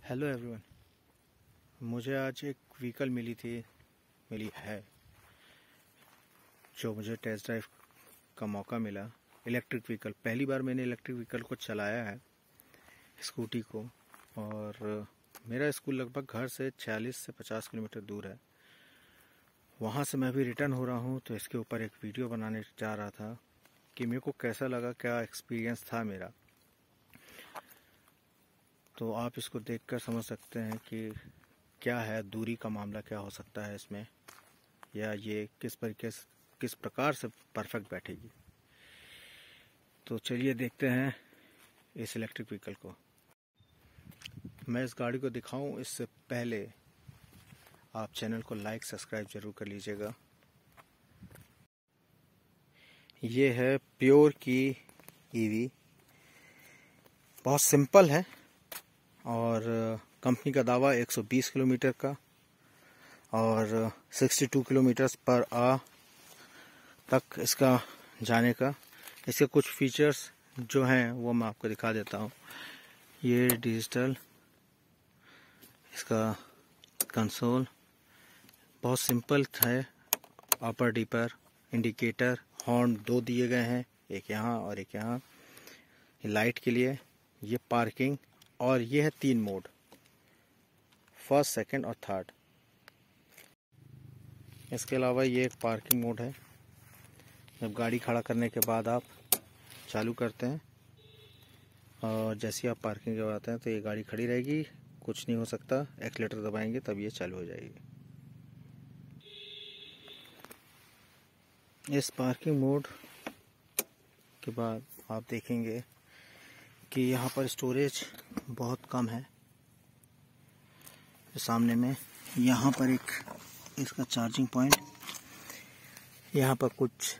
Hello everyone. मुझे आज एक व्हीकल मिली है जो मुझे टेस्ट ड्राइव का मौका मिला। इलेक्ट्रिक व्हीकल, पहली बार मैंने इलेक्ट्रिक व्हीकल को चलाया है, स्कूटी को। और मेरा स्कूल लगभग घर से 40 से 50 किलोमीटर दूर है। वहाँ से मैं अभी रिटर्न हो रहा हूँ, तो इसके ऊपर एक वीडियो बनाने जा रहा था कि मेरे को कैसा लगा, क्या एक्सपीरियंस था मेरा। तो आप इसको देखकर समझ सकते हैं कि क्या है, दूरी का मामला क्या हो सकता है इसमें, या ये किस प्रकार से परफेक्ट बैठेगी। तो चलिए देखते हैं इस इलेक्ट्रिक व्हीकल को। मैं इस गाड़ी को दिखाऊं इससे पहले आप चैनल को लाइक सब्सक्राइब जरूर कर लीजिएगा। ये है प्योर की ईवी, बहुत सिंपल है और कंपनी का दावा 120 किलोमीटर का और 62 किलोमीटर पर आवर तक इसका जाने का। इसके कुछ फीचर्स जो हैं वो मैं आपको दिखा देता हूँ। ये डिजिटल इसका कंसोल बहुत सिंपल है। अपर डिपर, इंडिकेटर, हॉर्न 2 दिए गए हैं, एक यहाँ और एक यहाँ लाइट के लिए। ये पार्किंग, और ये है 3 मोड, फर्स्ट, सेकंड और थर्ड। इसके अलावा ये एक पार्किंग मोड है। जब गाड़ी खड़ा करने के बाद आप चालू करते हैं और जैसे ही आप पार्किंग के आते हैं तो ये गाड़ी खड़ी रहेगी, कुछ नहीं हो सकता। एक्सीलेटर दबाएंगे तब ये चालू हो जाएगी। इस पार्किंग मोड के बाद आप देखेंगे कि यहाँ पर स्टोरेज बहुत कम है। सामने में यहाँ पर एक इसका चार्जिंग पॉइंट, यहाँ पर कुछ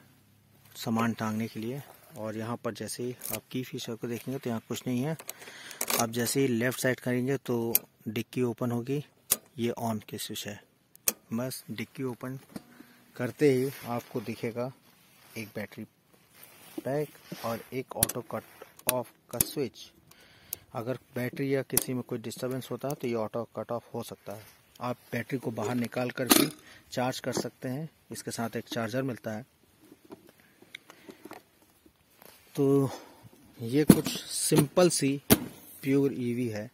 सामान टांगने के लिए, और यहाँ पर जैसे ही आप की फीचर को देखेंगे तो यहाँ कुछ नहीं है। आप जैसे ही लेफ़्ट साइड करेंगे तो डिक्की ओपन होगी, ये ऑन की स्विच है। बस डिक्की ओपन करते ही आपको दिखेगा एक बैटरी पैक और एक ऑटो कट ऑफ का स्विच। अगर बैटरी या किसी में कोई डिस्टरबेंस होता है तो ये ऑटो कट ऑफ हो सकता है। आप बैटरी को बाहर निकाल कर भी चार्ज कर सकते हैं, इसके साथ एक चार्जर मिलता है। तो ये कुछ सिंपल सी प्योर ईवी है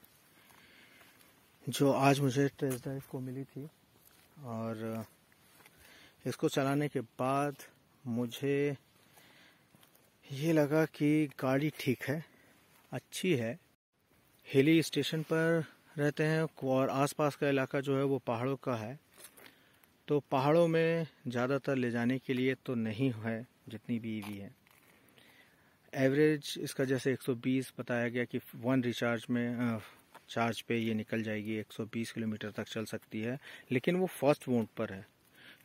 जो आज मुझे टेस्ट ड्राइव को मिली थी। और इसको चलाने के बाद मुझे ये लगा कि गाड़ी ठीक है, अच्छी है। हिली स्टेशन पर रहते हैं और आसपास का इलाका जो है वो पहाड़ों का है, तो पहाड़ों में ज़्यादातर ले जाने के लिए तो नहीं है जितनी भी ईवी है। एवरेज इसका जैसे 120 बताया गया कि 1 रिचार्ज में चार्ज पे ये निकल जाएगी, 120 किलोमीटर तक चल सकती है। लेकिन वो फर्स्ट मोड पर है।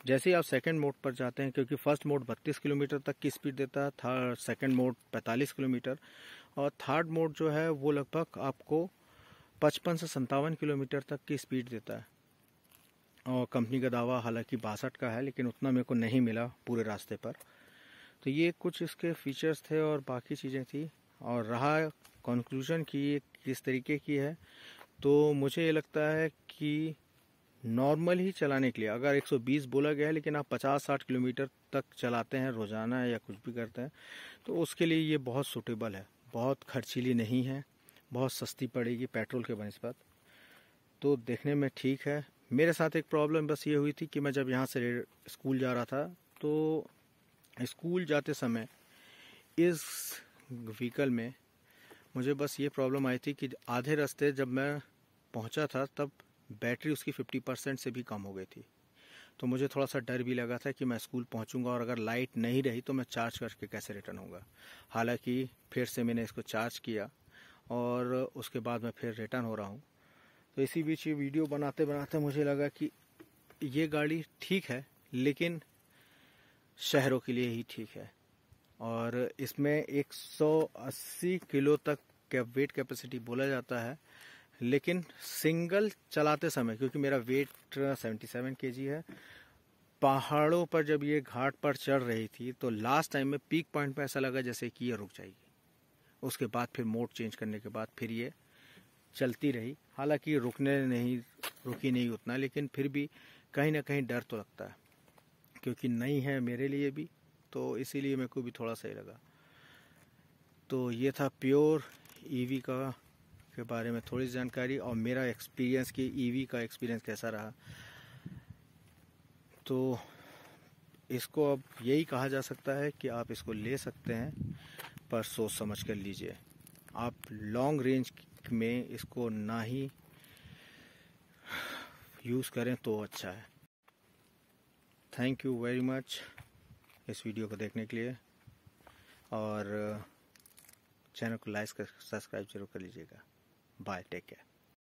जैसे ही आप सेकंड मोड पर जाते हैं, क्योंकि फर्स्ट मोड 32 किलोमीटर तक की स्पीड देता है, सेकंड मोड 45 किलोमीटर, और थर्ड मोड जो है वो लगभग आपको 55 से 57 किलोमीटर तक की स्पीड देता है। और कंपनी का दावा हालांकि 62 का है, लेकिन उतना मेरे को नहीं मिला पूरे रास्ते पर। तो ये कुछ इसके फीचर्स थे और बाकी चीज़ें थी। और रहा कंक्लूजन कि ये किस तरीके की है, तो मुझे ये लगता है कि नॉर्मल ही चलाने के लिए, अगर 120 बोला गया है लेकिन आप 50-60 किलोमीटर तक चलाते हैं रोज़ाना या कुछ भी करते हैं, तो उसके लिए ये बहुत सूटेबल है। बहुत खर्चीली नहीं है, बहुत सस्ती पड़ेगी पेट्रोल के बनस्पत, तो देखने में ठीक है। मेरे साथ एक प्रॉब्लम बस ये हुई थी कि मैं जब यहाँ से स्कूल जा रहा था, तो स्कूल जाते समय इस व्हीकल में मुझे बस ये प्रॉब्लम आई थी कि आधे रास्ते जब मैं पहुँचा था तब बैटरी उसकी 50% से भी कम हो गई थी। तो मुझे थोड़ा सा डर भी लगा था कि मैं स्कूल पहुंचूंगा और अगर लाइट नहीं रही तो मैं चार्ज करके कैसे रिटर्न होऊंगा। हालांकि फिर से मैंने इसको चार्ज किया और उसके बाद मैं फिर रिटर्न हो रहा हूं। तो इसी बीच ये वीडियो बनाते बनाते मुझे लगा कि ये गाड़ी ठीक है, लेकिन शहरों के लिए ही ठीक है। और इसमें 180 किलो तक वेट कैपेसिटी बोला जाता है, लेकिन सिंगल चलाते समय, क्योंकि मेरा वेट 77 केजी है, पहाड़ों पर जब ये घाट पर चढ़ रही थी तो लास्ट टाइम में पीक पॉइंट पे ऐसा लगा जैसे कि ये रुक जाएगी। उसके बाद फिर मोड चेंज करने के बाद फिर ये चलती रही, हालांकि रुकी नहीं उतना, लेकिन फिर भी कहीं ना कहीं डर तो लगता है, क्योंकि नई है मेरे लिए भी, तो इसीलिए मेरे को भी थोड़ा सही लगा। तो ये था प्योर ईवी के बारे में थोड़ी जानकारी, और मेरा एक्सपीरियंस कि ईवी का एक्सपीरियंस कैसा रहा। तो इसको अब यही कहा जा सकता है कि आप इसको ले सकते हैं, पर सोच समझ कर लीजिए। आप लॉन्ग रेंज में इसको ना ही यूज़ करें तो अच्छा है। थैंक यू वेरी मच इस वीडियो को देखने के लिए, और चैनल को लाइक सब्सक्राइब जरूर कर लीजिएगा। Bye, take care.